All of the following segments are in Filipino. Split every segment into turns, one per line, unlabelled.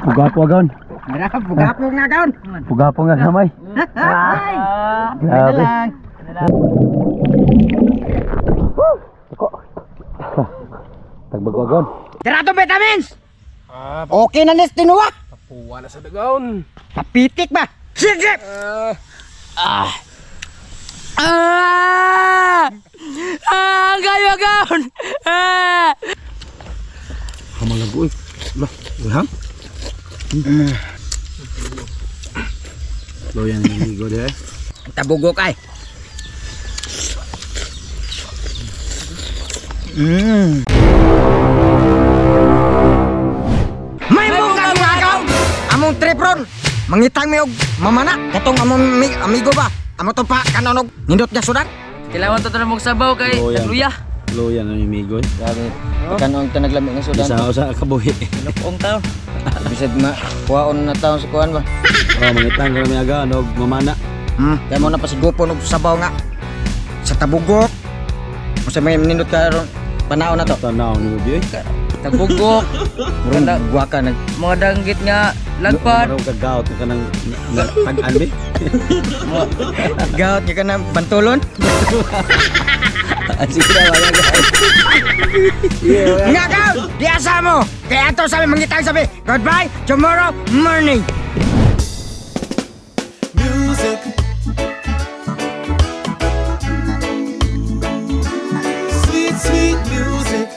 Pugapo agaon.
Pugapo nga gaon.
Pugapo nga gamay. Grabe. Tagbago agaon.
Tirato vitamins. Okay na nis tinuwa.
Tapuwa na sa dagaon.
Kapitik ba? Sige. Gayo gaon.
Hamalagoy. Lah, ulang. Lo yan ang ligo deh.
Tabugok ay. May bukan nga gaon. Among tripron. Mangitang mi og mamana. Katong among amigo ba? Amo to pa kanonog nindot niya sudan.
Kailangan to mong sabaw kay nagluya.
Lo yan ang imigo.
Dami. Kanong tanaglamig ng sudan.
Sa kabuhi.
Lupong taon. Bisag kuhaon na taon sa kuhan ba?
Oh, mangitang kami aga og mamana.
Kaya mo na pasigupon og sabaw nga. Sa tabugok. Masa may nindot ka ron panahon na to.
Tanaw ni Bibi.
Tabugok.
Murang guwaka nag
Mga danggit nga lagpad.
Maraw kagaot ka nang pag-anbi.
gaot ka na bantulon.
Sige na wala guys.
Nga gaot, diasa mo. Kaya ato sabi mangitang sabi, goodbye tomorrow morning.
Music. Sweet, sweet music.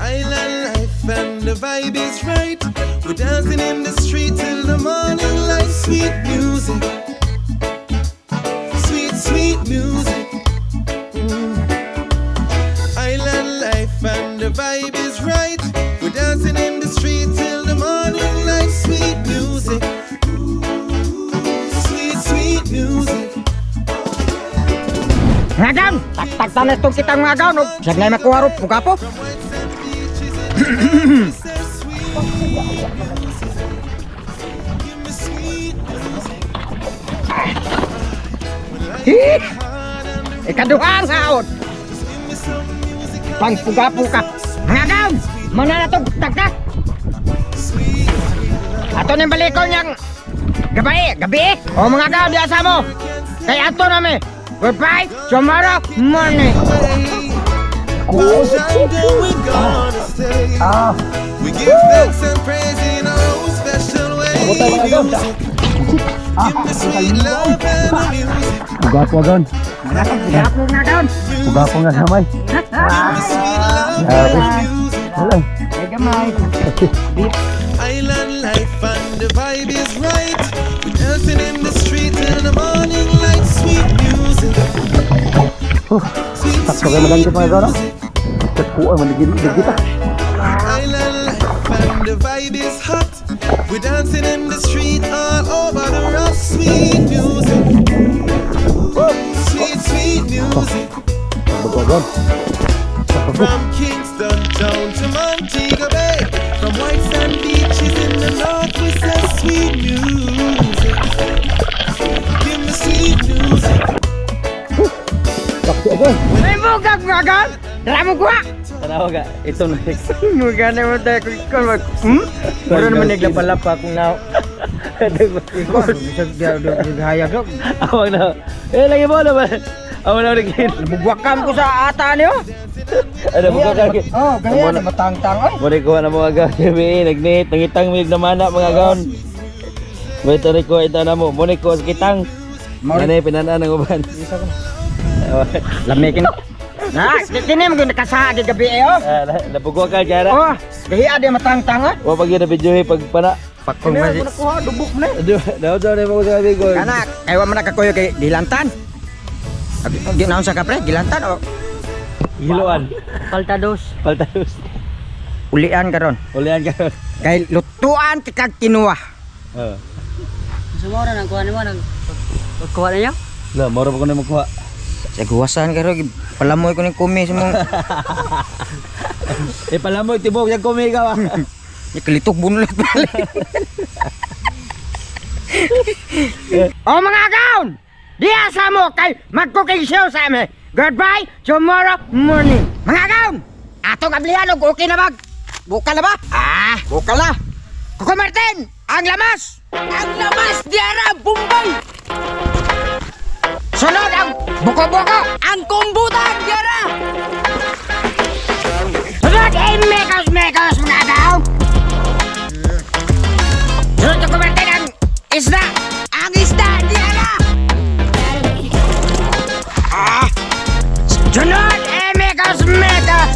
Island life and the vibe is right. We're dancing in the street till the morning light. Sweet music. Sweet, sweet music. Island life and the vibe is right. We're dancing in the street till the morning light. Sweet music. Sweet, sweet music.
Nga gaon, tagtanan itong kitang mga gaon. Siyag na makuha ro, pugapo. Ikaduhang haon. Pang pugapo ka. Nga gaon, mana na itong tagtak. Ato nang balikon niyang gabi. O mga gaon, diasa mo. Kaya ato namin. Goodbye tomorrow morning.
We're gonna stay. We give thanks and praise in our own special way. Music. Give me sweet love and the music.
Pugapo agaon.
Pugapo nga gaon.
Pugapo nga gamay.
Give me sweet love and the music.
Wala.
Ay gamay.
Island life and the vibe is right. We're dancing in the street till the morning light. Sweet music. Sweet,
Sakto kayo madanggit mga gaon. Kuha man kita.
Island life and the vibe is hot. We're dancing in the street all over the rock. Sweet music. Sweet, sweet music.
Pugapo agaon.
From Kingston town to Montego Bay, from white sand beaches in the north, we say sweet music. Give me sweet music.
Sakto agaon.
May bugag nga gaon. Dala mo kuha.
Tanaw ga. Ito na.
Magana mo tayo kung Muro naman naglapalapa kung na. Hayag dog.
Awag na. Lagi mo naman. Awag na rin.
Bugwakan ko sa ata niyo.
Ano mo ka?
Oh, ganyan na matang-tang ay.
Muna ko na mga gaon. Nagnit. Nangitang mig na mana mga gaon. Wait, ko ito na mo. Muna ko sa kitang. Ano pinanaan ng uban.
Lamikin. Na, kini mo nakasagi gabi eh oh.
Napugwa ka Jara.
Oh, gahi ade matang-tang ah.
Wa pag na video pag pana.
Pakong masi.
Nakuha, dubok na.
Daw na mo sa amigo.
Kana, kaywa man nakakuyo kay Gilantan. Di naon sa kapre, Gilantan o
Hiluan.
Paltados.
Paltados.
ulian karon.
Ulian ka.
Kay lutuan kag kinuwa.
Sumora nang kuha nimo nang kuha niya.
La, moro pa ko na magkuha.
Sa guwasan karon palamoy ko ning kumis mo.
Palamoy tibok yang kumi ka ba.
Ni kalitok bunulat balik. Oh mga gaon. Diya sa mo kay mag-cooking show sa amin. Goodbye tomorrow morning. Mga kaon, atong ablihan og okay na bag. Bukal na ba? Bukal na. Kuko Martin, ang lamas. Ang lamas, Diara, Bombay. Sunod ang buko-buko. Ang kumbutan, Diara. Sunod ang mekos-mekos, mga kaon. Sunod Kuko Martin ang isda. Ang isda, Diara. Sunod ang mekos-mekos.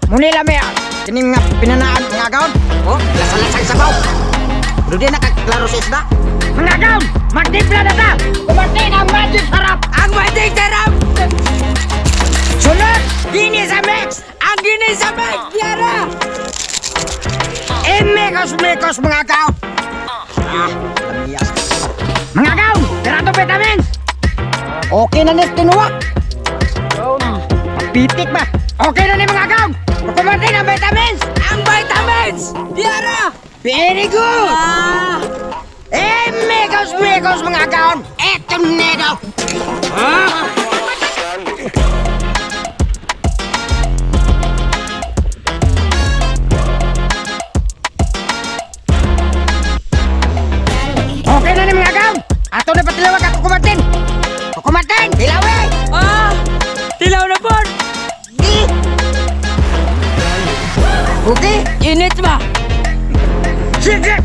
Muni lang may kining nga pinanaan mga gaon. Oh, lasa-lasang sabaw. Pero di nakaklaro sa isda. Mga gaon, magtimpla na ta. Kumatin ang magic sarap. Ang magic sarap. Sunod, gini sa mix. Ang gini sa mix, Diara. Mekos-mekos mga gaon. Mga gaon, tirato vitamins. Okay na nis tinuwak. Pitik ba? Okay na ni mga gaon. Kumatin ang vitamins. Ang vitamins, Diara. Very good. Mekos-mekos mga gaon. Eto nito. Okay na ni mga gaon. Ato na patilawag ako kumatin. Kumatin, tilawi.
Tilaw na po!
Okay?
Init ba?
Sige.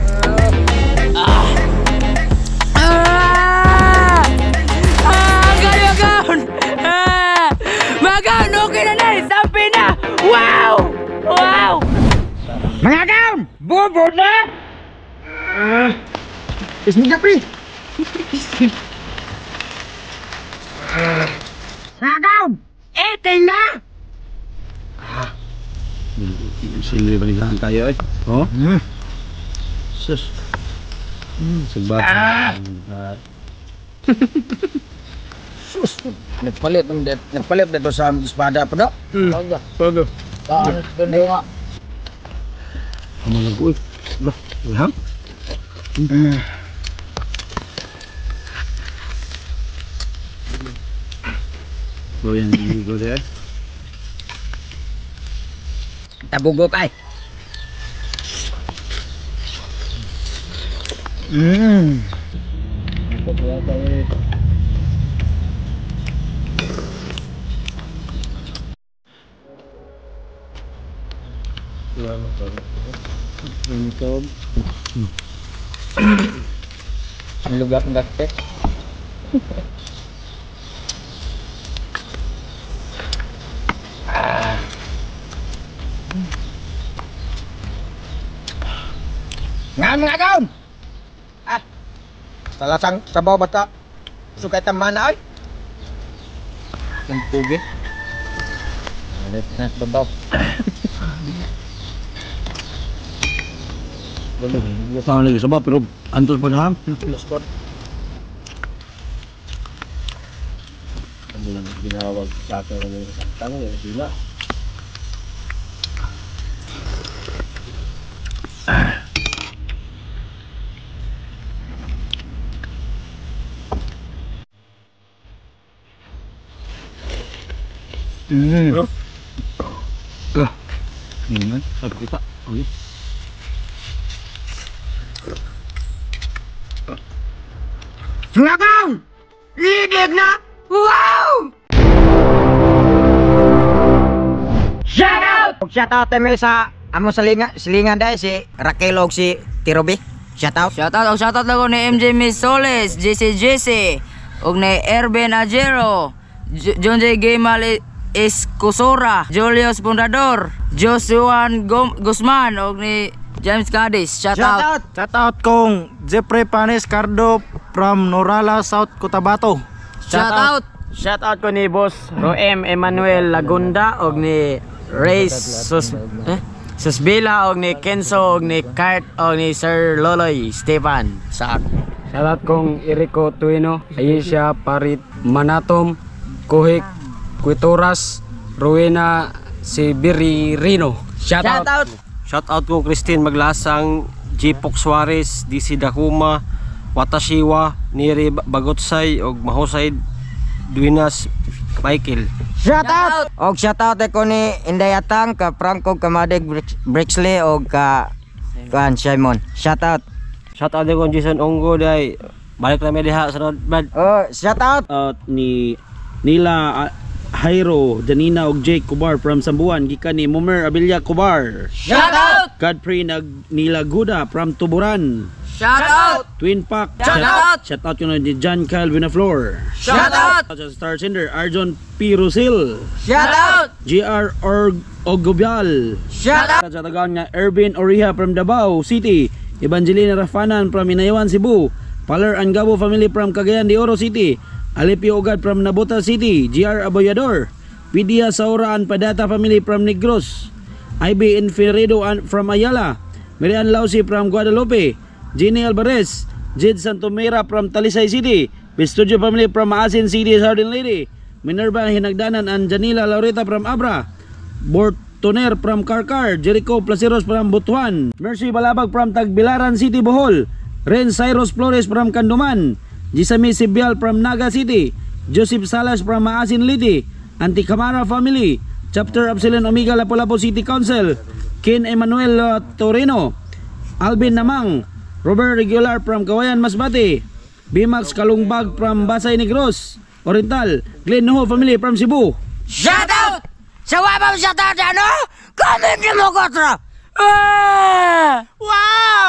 Magaon! Magaon, okay na na! Sampi na! Wow! Wow!
Mga gaon, bobo na. Ismig na pre. Mga gaon, eting na.
Silbi balikan kayo eh. Oh? Sus. Sagbat.
Sus, nagpalit dito sa espada pa do.
Pago.
Ganda nga.
Amalang ko eh. Lah, hang. Boyan ini go deh.
Tabugok ay.
Lugak-lugak teh.
Nga mga gaon. Salasang sabaw bata. Sukay tamana ay.
Ang pugi. Alit na babaw.
Tangan lagi sebab pero antus padahang.
Loskot.
Amulan ginawag sa akin ng santang ya sila. Ini kan sabi kita. Okay.
Mga gaon, lidig na. Wow! Shout out! Shout out tayo sa among silingan dahil si Raquel og si Tirobi. Shout out.
Shoutout lang ko ni MJ Miss Soles, JC, og ni Erben Ajero, John J. Gamal Escosora, Julius Pundador, Josuan Guzman, og ni James Cadiz. Shoutout.
Shoutout kong Jeffrey Panes Cardo from Norala, South Cotabato.
Shoutout ko ni Boss Roem Emmanuel Lagunda og ni Ray Susbila og ni Kenzo og ni Kart og ni Sir Loloy Stefan Saak.
Shoutout kong Erico Tuino, Aisha Parit Manatom, Kuhik Quitoras, Rowena Sibiririno.
Shoutout.
Shoutout ko Christine Maglasang, J. Poc Suarez, DC Dakuma, Watashiwa Niri Bagotsay og Mahusay Duinas Michael.
Shout out! Og shout out ko ni Inday Atang, ka Franco Kamadig Brixley og ka Kuan Simon. Shout out.
Shout out ko Jason Onggo day. Balik na diha sa bad.
Oh, shout out.
Ni Nila Jairo, Janina og Jake Kubar from Sambuan, gikan ni Mumer Abilia Kubar.
Shout out!
Godfrey Nila Guda from Tuburan.
Shout out!
Twin Pack.
Shout out!
Shout out yun ni John Kyle Vinaflor.
Shout out!
Star Sender Arjon P. Rusil.
Shout out!
GR Ogobial.
Shout out!
Sa tagaan nga Ervin Oriha from Davao City. Evangelina Rafanan from Inayawan, Cebu. Paler Angabo family from Cagayan de Oro City. Alipio Ogad from Nabota City. GR Aboyador. Pidia Saura and Padata family from Negros. IB Inferredo from Ayala. Marian Lausi from Guadalupe. Jenny Alvarez. Jed Santomera from Talisay City. Pistudio family from Maasin City, Sardin Lady. Minerva Hinagdanan and Janila Laureta from Abra. Bortoner from Karkar. Jericho Placeros from Butuan. Mercy Balabag from Tagbilaran City, Bohol. Ren Cyrus Flores from Kanduman. Jisami Sibial from Naga City. Joseph Salas from Maasin Liti. Antikamara family. Chapter Epsilon Omega Lapu-Lapu City Council. Ken Emmanuel Torino. Alvin Namang. Robert Regular from Kawayan Masbate. Bimax Kalungbag from Basay Negros Oriental. Glenn Ho family from Cebu.
Shout out! Sa wabang shout out ano? Comment mo ko tra. Wow!